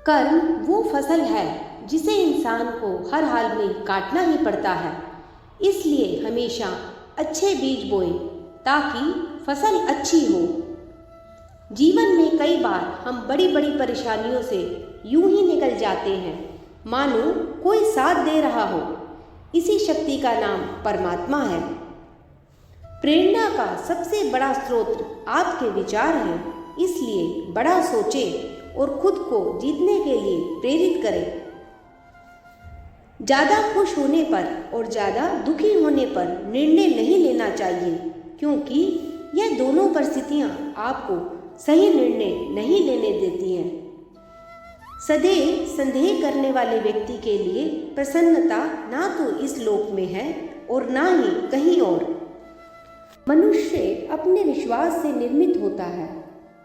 कर्म वो फसल है जिसे इंसान को हर हाल में काटना ही पड़ता है। इसलिए हमेशा अच्छे बीज बोएं ताकि फसल अच्छी हो। जीवन में कई बार हम बड़ी बड़ी परेशानियों से यूं ही निकल जाते हैं मानो कोई साथ दे रहा हो। इसी शक्ति का नाम परमात्मा है। प्रेरणा का सबसे बड़ा स्रोत आपके विचार हैं, इसलिए बड़ा सोचें और खुद को जीतने के लिए प्रेरित करें। ज़्यादा खुश होने पर और ज़्यादा दुखी होने पर निर्णय नहीं लेना चाहिए, क्योंकि यह दोनों परिस्थितियाँ आपको सही निर्णय नहीं लेने देती हैं। सदैव संदेह करने वाले व्यक्ति के लिए प्रसन्नता ना तो इस लोक में है और ना ही कहीं और। मनुष्य अपने विश्वास से निर्मित होता है।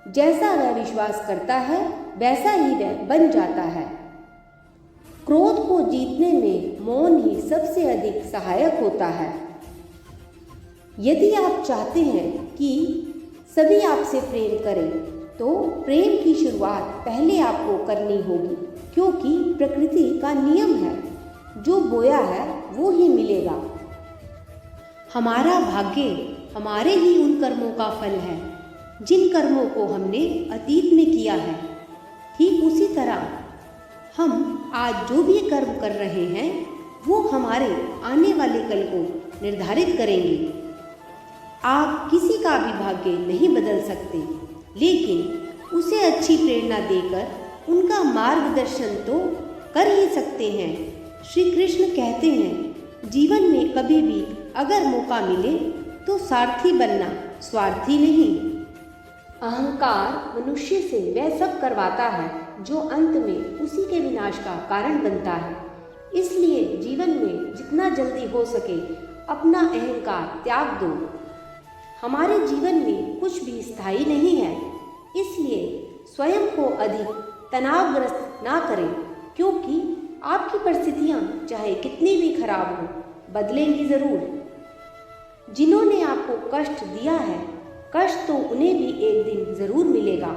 जैसा वह विश्वास करता है वैसा ही वह बन जाता है। क्रोध को जीतने में मौन ही सबसे अधिक सहायक होता है। यदि आप चाहते हैं कि सभी आपसे प्रेम करें तो प्रेम की शुरुआत पहले आपको करनी होगी, क्योंकि प्रकृति का नियम है, जो बोया है वो ही मिलेगा। हमारा भाग्य हमारे ही उन कर्मों का फल है जिन कर्मों को हमने अतीत में किया है। ठीक उसी तरह हम आज जो भी कर्म कर रहे हैं वो हमारे आने वाले कल को निर्धारित करेंगे। आप किसी का भी भाग्य नहीं बदल सकते, लेकिन उसे अच्छी प्रेरणा देकर उनका मार्गदर्शन तो कर ही सकते हैं। श्री कृष्ण कहते हैं, जीवन में कभी भी अगर मौका मिले तो सारथी बनना, स्वार्थी नहीं। अहंकार मनुष्य से वह सब करवाता है जो अंत में उसी के विनाश का कारण बनता है। इसलिए जीवन में जितना जल्दी हो सके अपना अहंकार त्याग दो। हमारे जीवन में कुछ भी स्थायी नहीं है, इसलिए स्वयं को अधिक तनावग्रस्त ना करें, क्योंकि आपकी परिस्थितियां चाहे कितनी भी खराब हो बदलेंगी ज़रूर। जिन्होंने आपको कष्ट दिया है, कष्ट तो उन्हें भी एक दिन ज़रूर मिलेगा,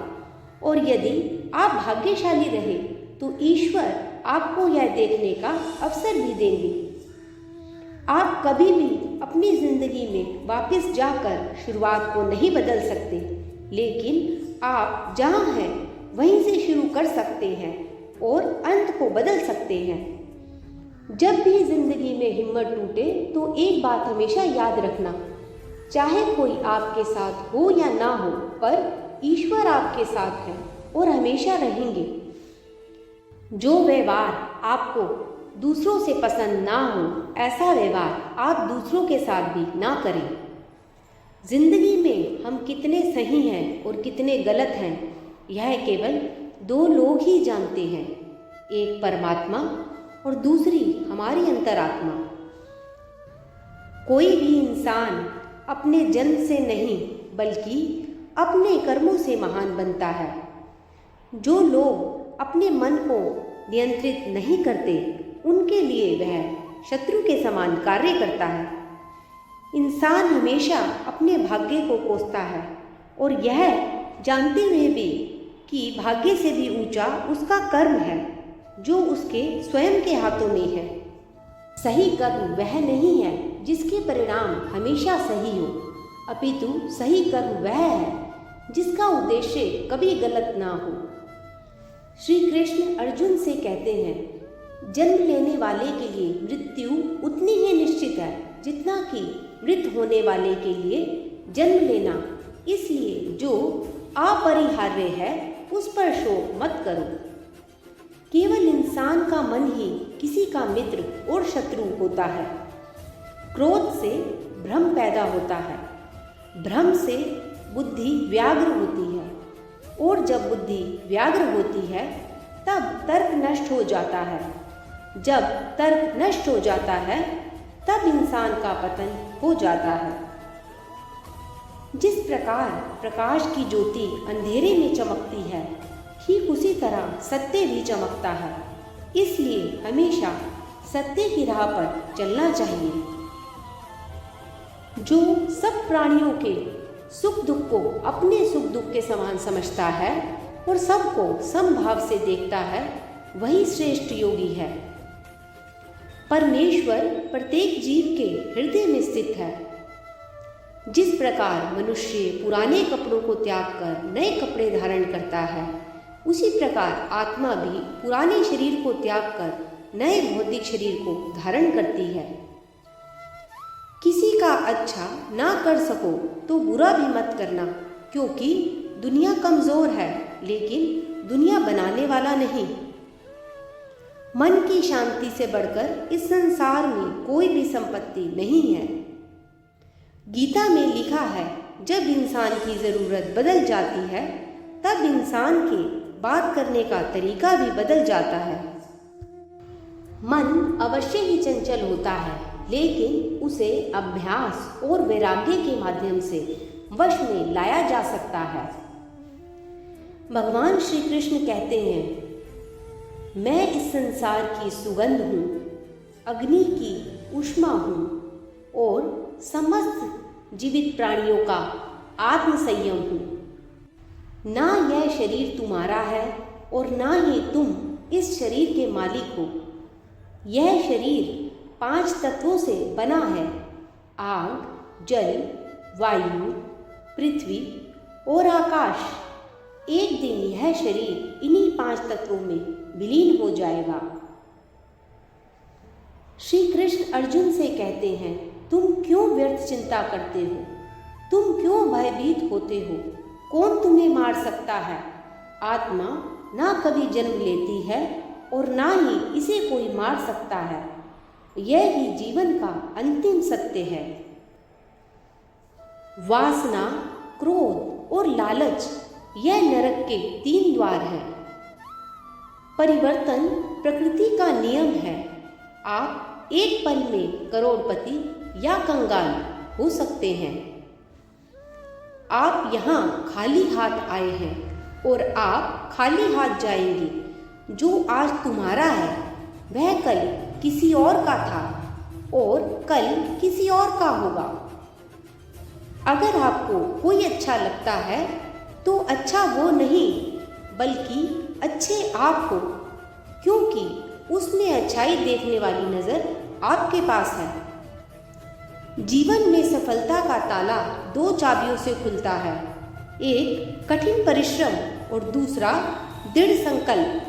और यदि आप भाग्यशाली रहे तो ईश्वर आपको यह देखने का अवसर भी देंगे। आप कभी भी अपनी ज़िंदगी में वापस जाकर शुरुआत को नहीं बदल सकते, लेकिन आप जहाँ हैं वहीं से शुरू कर सकते हैं और अंत को बदल सकते हैं। जब भी ज़िंदगी में हिम्मत टूटे तो एक बात हमेशा याद रखना, चाहे कोई आपके साथ हो या ना हो, पर ईश्वर आपके साथ है और हमेशा रहेंगे। जो व्यवहार आपको दूसरों से पसंद ना हो, ऐसा व्यवहार आप दूसरों के साथ भी ना करें। जिंदगी में हम कितने सही हैं और कितने गलत हैं, यह केवल दो लोग ही जानते हैं, एक परमात्मा और दूसरी हमारी अंतरात्मा। कोई भी इंसान अपने जन्म से नहीं बल्कि अपने कर्मों से महान बनता है। जो लोग अपने मन को नियंत्रित नहीं करते, उनके लिए वह शत्रु के समान कार्य करता है। इंसान हमेशा अपने भाग्य को कोसता है और यह जानते हुए भी कि भाग्य से भी ऊंचा उसका कर्म है जो उसके स्वयं के हाथों में है। सही कर्म वह नहीं है जिसके परिणाम हमेशा सही हो, अपितु सही कर्म वह है जिसका उद्देश्य कभी गलत ना हो। श्री कृष्ण अर्जुन से कहते हैं, जन्म लेने वाले के लिए मृत्यु उतनी ही निश्चित है जितना कि मृत होने वाले के लिए जन्म लेना। इसलिए जो अपरिहार्य है उस पर शोक मत करो। केवल इंसान का मन ही किसी का मित्र और शत्रु होता है। क्रोध से भ्रम पैदा होता है, भ्रम से बुद्धि व्याग्र होती है, और जब बुद्धि व्याग्र होती है तब तर्क नष्ट हो जाता है। जब तर्क नष्ट हो जाता है तब इंसान का पतन हो जाता है। जिस प्रकार प्रकाश की ज्योति अंधेरे में चमकती है, ठीक उसी तरह सत्य भी चमकता है। इसलिए हमेशा सत्य की राह पर चलना चाहिए। जो सब प्राणियों के सुख दुख को अपने सुख दुख के समान समझता है, और सबको समभाव से देखता है, वही श्रेष्ठ योगी है। परमेश्वर प्रत्येक जीव के हृदय में स्थित है। जिस प्रकार मनुष्य पुराने कपड़ों को त्याग कर नए कपड़े धारण करता है, उसी प्रकार आत्मा भी पुराने शरीर को त्याग कर नए भौतिक शरीर को धारण करती है। किसी का अच्छा ना कर सको तो बुरा भी मत करना, क्योंकि दुनिया कमजोर है, लेकिन दुनिया बनाने वाला नहीं। मन की शांति से बढ़कर इस संसार में कोई भी संपत्ति नहीं है। गीता में लिखा है, जब इंसान की जरूरत बदल जाती है, तब इंसान के बात करने का तरीका भी बदल जाता है। मन अवश्य ही चंचल होता है, लेकिन उसे अभ्यास और वैराग्य के माध्यम से वश में लाया जा सकता है। भगवान श्री कृष्ण कहते हैं, मैं इस संसार की सुगंध हूँ, अग्नि की ऊष्मा हूँ और समस्त जीवित प्राणियों का आत्म संयम हूँ। ना यह शरीर तुम्हारा है और ना ही तुम इस शरीर के मालिक हो। यह शरीर 5 तत्वों से बना है, आग, जल, वायु, पृथ्वी और आकाश। एक दिन यह शरीर इन्हीं 5 तत्वों में विलीन हो जाएगा। श्री कृष्ण अर्जुन से कहते हैं, तुम क्यों व्यर्थ चिंता करते हो? तुम क्यों भयभीत होते हो? कौन तुम्हें मार सकता है? आत्मा ना कभी जन्म लेती है और ना ही इसे कोई मार सकता है। यह ही जीवन का अंतिम सत्य है। वासना, क्रोध और लालच यह नरक के 3 द्वार हैं। परिवर्तन प्रकृति का नियम है। आप एक पल में करोड़पति या कंगाल हो सकते हैं। आप यहाँ खाली हाथ आए हैं और आप खाली हाथ जाएंगे। जो आज तुम्हारा है वह कल किसी और का था और कल किसी और का होगा। अगर आपको कोई अच्छा लगता है तो अच्छा वो नहीं बल्कि अच्छे आप हो, क्योंकि उसमें अच्छाई देखने वाली नज़र आपके पास है। जीवन में सफलता का ताला 2 चाबियों से खुलता है, एक कठिन परिश्रम और दूसरा दृढ़ संकल्प।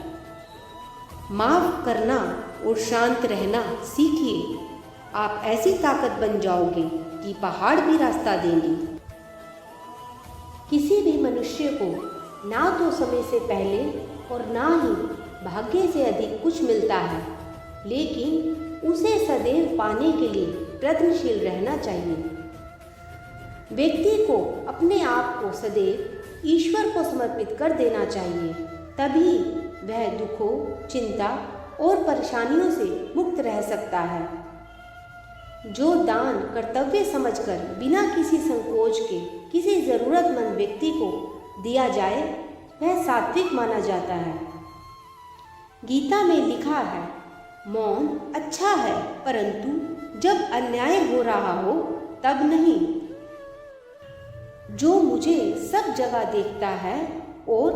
माफ करना और शांत रहना सीखिए। आप ऐसी ताकत बन जाओगे कि पहाड़ भी रास्ता देंगे। किसी भी मनुष्य को ना तो समय से पहले और ना ही भाग्य से अधिक कुछ मिलता है, लेकिन उसे सदैव पाने के लिए प्रयत्नशील रहना चाहिए। व्यक्ति को अपने आप को सदैव ईश्वर को समर्पित कर देना चाहिए, तभी वह दुखों, चिंता और परेशानियों से मुक्त रह सकता है। जो दान कर्तव्य समझकर बिना किसी संकोच के किसी ज़रूरतमंद व्यक्ति को दिया जाए, वह सात्विक माना जाता है। गीता में लिखा है, मौन अच्छा है, परंतु जब अन्याय हो रहा हो तब नहीं। जो मुझे सब जगह देखता है और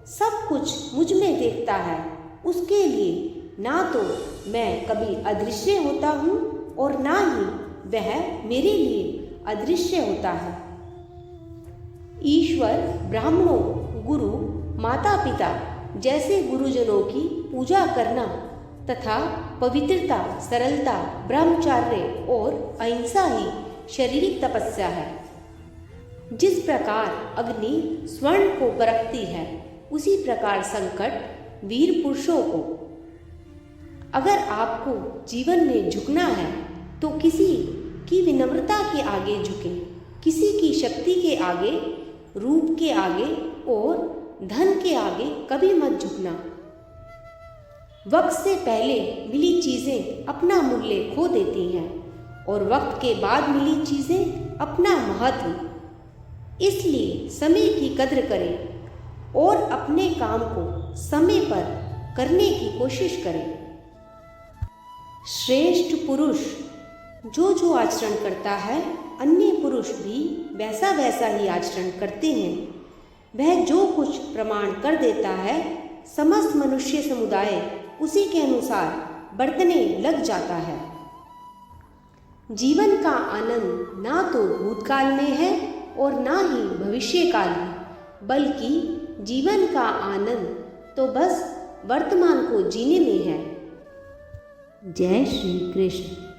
सब कुछ मुझ में देखता है, उसके लिए ना तो मैं कभी अदृश्य होता हूँ और ना ही वह मेरे लिए अदृश्य होता है। ईश्वर ब्राह्मणों, गुरु, माता पिता जैसे गुरुजनों की पूजा करना तथा पवित्रता, सरलता, ब्रह्मचर्य और अहिंसा ही शारीरिक तपस्या है। जिस प्रकार अग्नि स्वर्ण को परखती है, उसी प्रकार संकट वीर पुरुषों को। अगर आपको जीवन में झुकना है तो किसी की विनम्रता के आगे झुकें, किसी की शक्ति के आगे, रूप के आगे और धन के आगे कभी मत झुकना। वक्त से पहले मिली चीज़ें अपना मूल्य खो देती हैं और वक्त के बाद मिली चीज़ें अपना महत्व। इसलिए समय की कद्र करें और अपने काम को समय पर करने की कोशिश करें। श्रेष्ठ पुरुष जो आचरण करता है, अन्य पुरुष भी वैसा वैसा ही आचरण करते हैं। वह जो कुछ प्रमाण कर देता है, समस्त मनुष्य समुदाय उसी के अनुसार बरतने लग जाता है। जीवन का आनंद ना तो भूतकाल में है और ना ही भविष्यकाल में, बल्कि जीवन का आनंद तो बस वर्तमान को जीने में है। जय श्री कृष्ण।